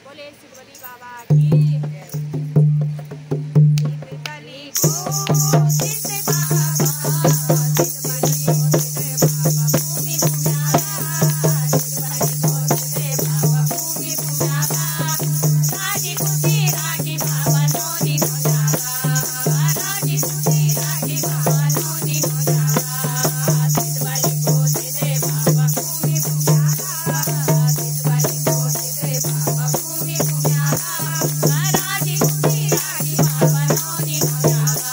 बोले सिद्धबली बाबा की सिद्धबली को सिद्ध बाबा सिद्धबली को सिद्ध बाबा भूमि पुण्याला सिद्धबली को सिद्ध बाबा भूमि पुण्याला राजी खुशी राखी बाबा नोनी हो जाला राजी खुशी राखी बाबा नोनी हो जाला सिद्धबली को सिद्ध बाबा भूमि पुण्याला सिद्धबली को सिद्ध बाबा भूमि पुण्याला राजी खुशी राखी बाबा नोनी हो जाला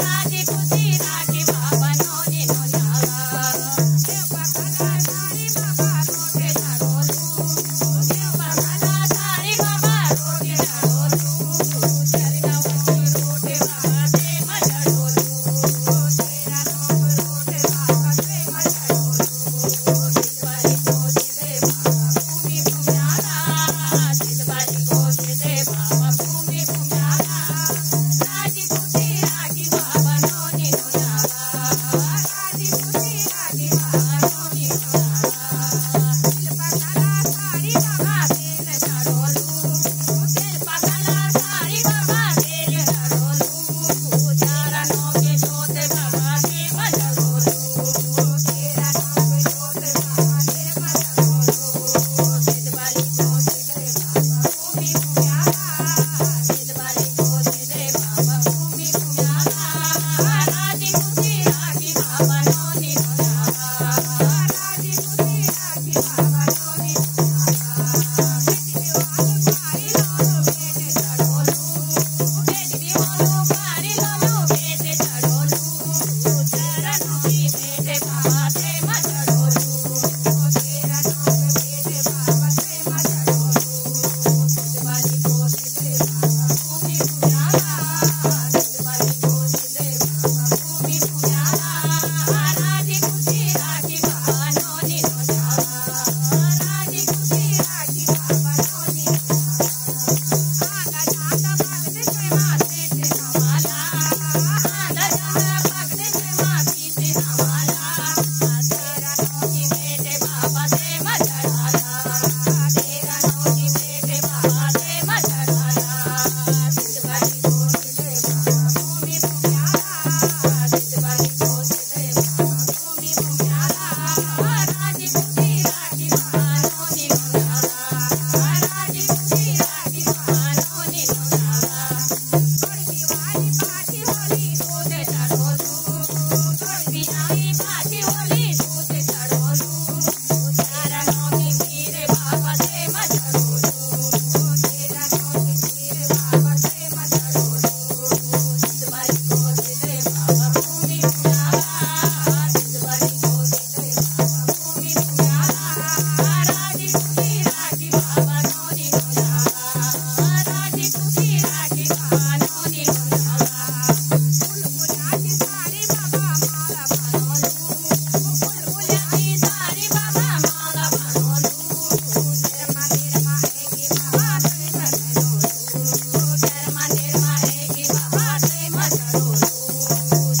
राजी खुशी राखी बाबा नोनी हो जाला देव बघाला सारी बाबा रोटे झाडोलू देव बघाला सारी बाबा रोटे झाडोलू चरणावरची रोटे बाबा प्रेम झडोलू तेरा नाम रोटे बाबा प्रेम झडोलू सिद्धबली को सिद्ध बाबा भूमि पुण्याला सिद्धबली को सिद्ध बाबा भूमि पुण्याला राजी खुशी राखी बाबा नोनी हो जाला राजी खुशी राखी बाबा नोनी हो जाला दिल बघाला सारी बाबा तेल झडोलू दिल बघाला सारी बाबा तेल झडोलू चरणों के जोत बाबा प्रेम झडोलू तेरा नाम जोत बाबा प्रेम झडोलू सिद्धबली को सिद्ध बाबा भूमि पुण्याला सिद्धबली को सिद्ध बाबा भूमि पुण्याला राजी खुशी राखी बाबा नोनी हो जाला राजी खुशी राखी बाबा नोनी हो जाला बेटी बिवालो पारी लोलो बेटे झडोलू चरणों की बेटे बाबा प्रेम झडोलू तेरा नाम बेटे बाबा प्रेम झडोलू सिद्धबली को सिद्ध बाबा भूमि पुण्याला सिद्धबली को सिद्ध बाबा भूमि पुण्याला राजी खुशी राखी बाबा नोनी हो जाला राजी खुशी राखी बाबा नोनी हो जाला आंधा जाता भगते प्रेमा सीते हमाला आंधा जाता भगते प्रेमा सीते हमाला तेरा नोनी बेटे बाबा प्रेम झडाला तेरा नोनी बेटे बाबा प्रेम झडाला सिद्धबली को सिद्ध बाबा भूमि पुण्याला सिद्धबली को सिद्ध बाबा भूमि पुण्याला राजी खुशी राखी बाबा नोनी हो जाला राजी खुशी राखी बाबा नोनी हो जाला थोड़ी वाली पाठी होली दूध झडोलू थोड़ी आई पाठी होली दूध झडोलू चरणों की मीरे बाबा प्रेम झडोलू तेरा नाम मीरे बाबा प्रेम झडोलू सिद्धबली को सिद्ध बाबा भूमि पुण्याला सिद्धबली को सिद्ध बाबा भूमि पुण्याला राजी खुशी राखी बाबा नोनी हो जाला राजी खुशी राखी बाबा नोनी हो जाला फुलफुलाची सारी बाबा माला बनवलू फुलफुलाची सारी बाबा माला बनवलू शर्मा निर्मा एकी बाबा प्रेम झडोलू शर्मा निर्मा एकी बाबा प्रेम झडोलू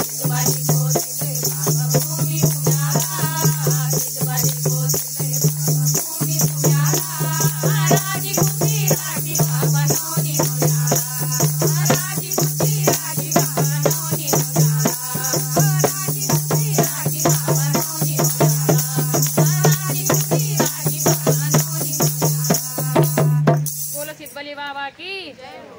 सिद्धबली को सिद्ध बाबा भूमि पुण्याला सिद्धबली को सिद्ध बाबा भूमि पुण्याला राजी खुशी राखी बाबा नोनी हो जाला राजी खुशी राखी बाबा नोनी हो जाला राजी खुशी राखी बाबा नोनी हो जाला राजी खुशी राखी बाबा नोनी हो जाला बोलो सिद्धबली बाबा की जय हो।